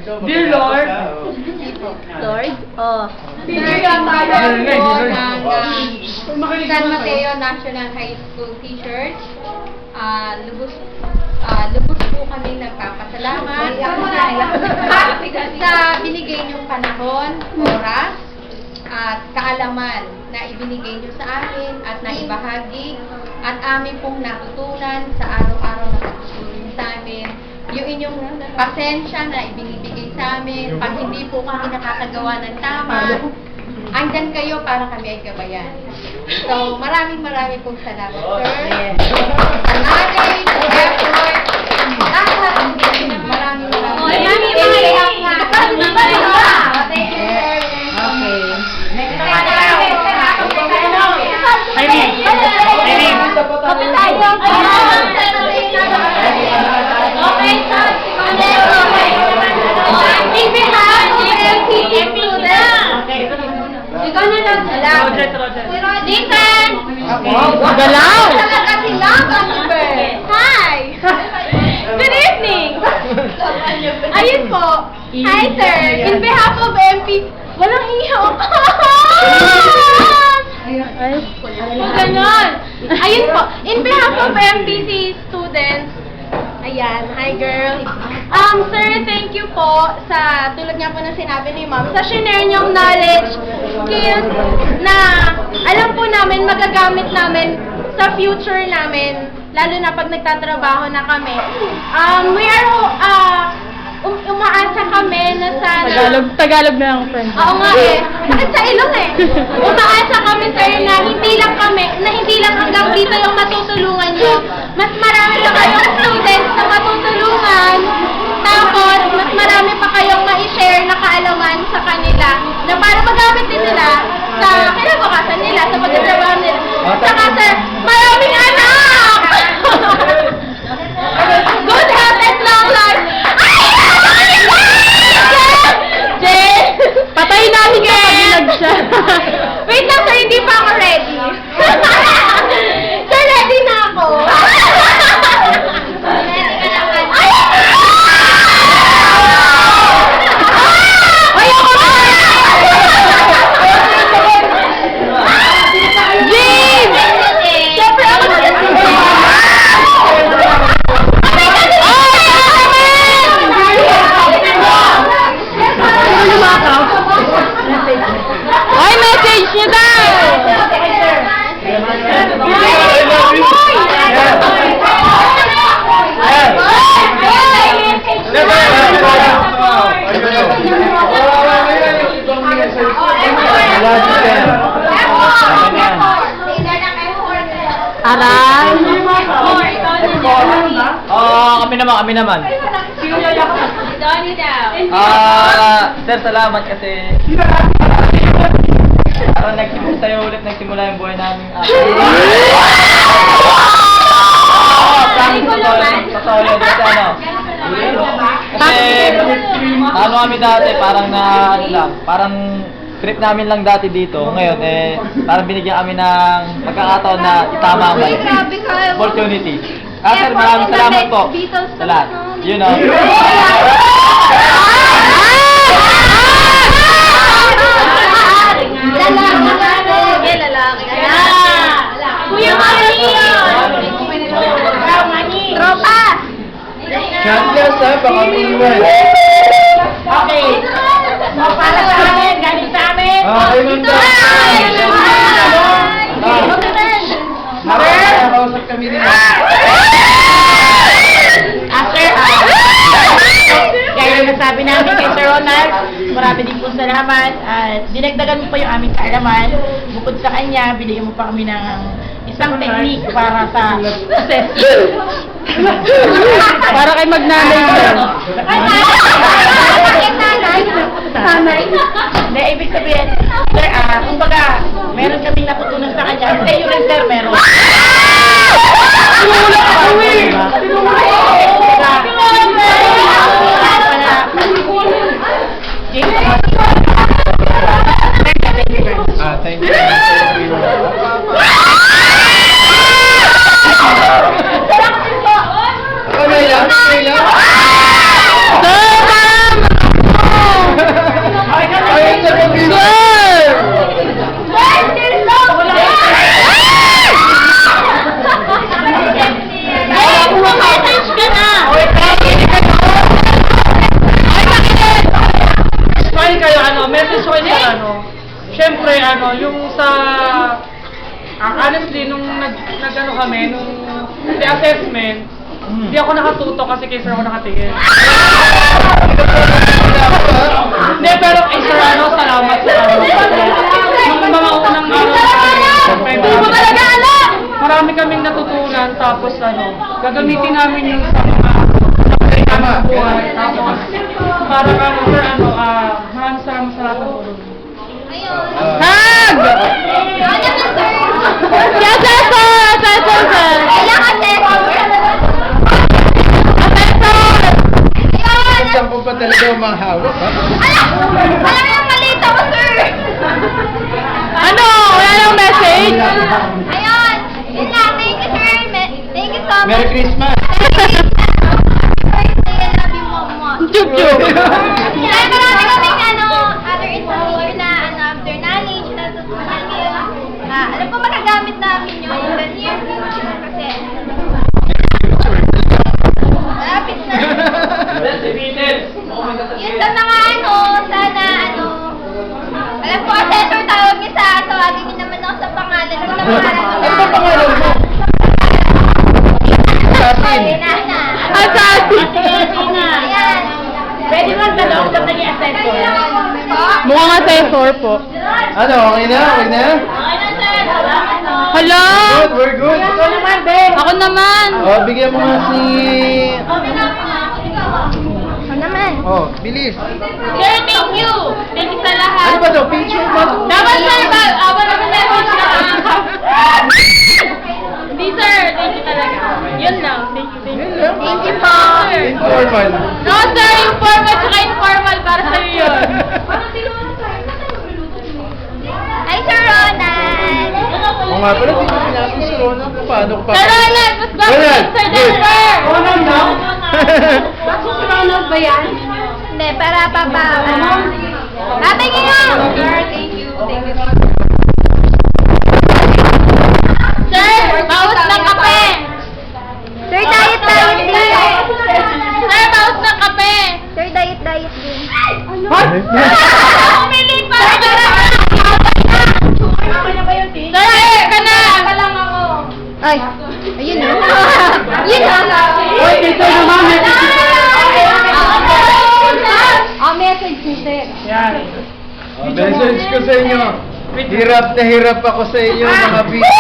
Dear Lord. Lord? Oh. Bibigyan tayo po ng San Mateo National High School T-shirt. Lubos po kami nagpapasalamat sa binigay niyong panahon, oras, at kaalaman na ibinigay niyo sa amin at naibahagi at amin pong natutunan sa araw-araw na pagsusunod sa amin. Yung inyong pasensya na ibinibigay sa amin, pag hindi po kami nakakagawa ng tama, andyan kayo para kami ay gabayan. So, maraming pong salamat, sir. Sa knowledge, sa effort, lahat. Maraming Thank you, sir. Ikaw na lang sila. Nathan! Galaw! Talaga sila, Hi! Good evening! Ayun po. Hi, sir. In behalf of MP... Walang hiyaw. Ganon. Ayun po. In behalf of MPC students, ayan, hi girl. Sir, thank you po sa, tulad nga po na sinabi ni ma'am, sa share niyong knowledge, skills na alam po namin, magagamit namin sa future namin, lalo na pag nagtatrabaho na kami. We are, umaasa kami na sana... Tagalog na lang, friend. Oo nga eh. Bakit sa ilong eh? Umaasa kami, sir, na hindi lang hanggang dito yung matutulungan nyo. Mas marami pa kayong students na matutulungan. Tapos, mas marami pa kayong ma-share na kaalaman sa kanila na para magamit din nila sa kinabukasan nila, sa pagtatrabaho nila. Saka, sir, maraming anak! Good health and long life! Patayin namin ka pag siya. Wait lang, sir, hindi pa ako ready. Sir, ready na ako. Ay, message niyo daw! Aral? Kami naman. Sir, salamat kasi parang nagsimula yung buhay namin. Ano kami dati, parang trip namin lang dati dito. Ngayon, parang binigyan kami ng pagkakataon na itama ang opportunity. Sir, maraming salamat po sa lahat. You know. Lalaki. Kuya Mani! Tropa! Yes, sir, baka iwan. Okay. Para sa amin, galing sa amin. Nakakausap kami nila. Gaya na sabi namin kay Sir Ronald, marami din po salamat at dinagdagan mo pa yung aming kaalaman. Bukod sa kanya, binigyan mo pa kami ng isang technique para sa assessment. Para kay magnanay sir. Sanay. Hindi, ibig sabihin, sir, kumbaga, meron kaming natutunan sa kanya. Sa iyo rin, sir, meron. Tinulak ako eh! Thank you. kasi ano, yung sa honestly nung nag-ano kami nung the assessment, hindi ako nakatuto kasi kay sir ako nakatingin. Hindi, pero kay sir ano, salamat sa ano. Yung mga unang ano, marami kaming natutunan, tapos ano, gagamitin namin yung sa mga buhay. Tapos, parang ano, sir, ano, maraming salamat po. Hag! Yes, assessor, sir. Kailangan Saan ko pa talaga mahawak, ha? Alam mo, malita ko, sir! Ano? Wala nang message? Ayun! Yun na, thank you, sir! Thank you so much! Merry Christmas! I love you, Mama. Chup-chup. Dahil marami kaming other information na after knowledge na tutunan niyo. Alam po magagamit namin yun in the near future kasi malapit na. Yun sa mga sana alam ko assessor tawag niyo tawagin niyo naman ako sa pangalan ko na Ano ba pangalan mo? Assassin. Assassin. Ayan. Pwede mo talong sa naging assessor. Po? Mukhang assessor po. Ano, okay na? Okay na? Okay na, sir. Salamat po. Hello? Good, we're good. Ikaw naman, be. Ako naman. Oh, bigyan mo nga si... Ako naman. Oh, bilis. Sir, thank you. Thank you sa lahat. Ano ba to? Picture ba to? Dapat sir, wala sa message na Hindi sir, thank you talaga. Yun lang, thank you. Yun lang. Thank you po. Informal. No sir, informal tsaka informal para sa'yo yun. Hi Sir Ronald. Oo nga pala, di ko sinabi si Rona kung paano ko pa... Sir Ronald, mas bakit Ronald, Sir good. Denver? Ronald daw? Si Ronald ba yan? Hindi, para papa. Tatay kayo! Sir, thank you. Thank you. Sir, bawas ng kape! Sir, diet din. Sir, bawas ng kape! Sir, diet din. What? Umili pa! Sir, ka na! lang ako. Ay, ayun na. Yun na. Oy, ito naman, Message ni sir. yan. Message ko sa inyo. Hirap na hirap ako sa inyo, mga bitch.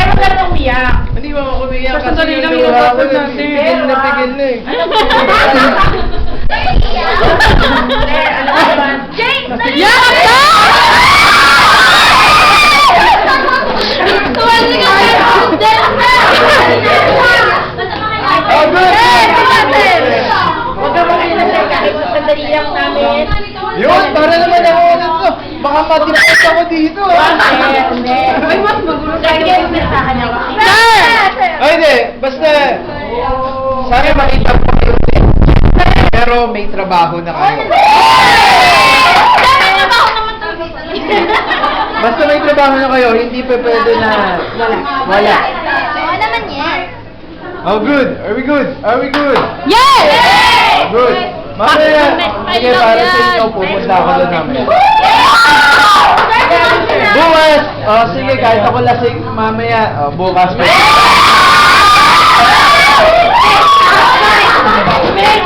Pero sir, umiyak. Hindi mo ako kumiyak Basta kasi dali lang yung luha ko ilabas natin. pigil na eh. Yakap ka! Oh, good! Huwag ka makita sir, kahit sa sandali lang namin. Yun, para naman ako nito. Baka matipos ako dito. Ay, mas magulo tayo yung mensahe niya. Sir! Ay, hindi. Basta, sana makita po kayo ulit. Pero may trabaho na kayo. Basta may trabaho na kayo, hindi pa pwede na wala. Oo naman yan. Oh, good. Are we good? Are we good? Yes! Oh, good. Mamaya, sige, para sa inyo, pupunta ako doon namin. Bukas! Oh, sige, kahit ako lasing, mamaya, oh, bukas pa. Make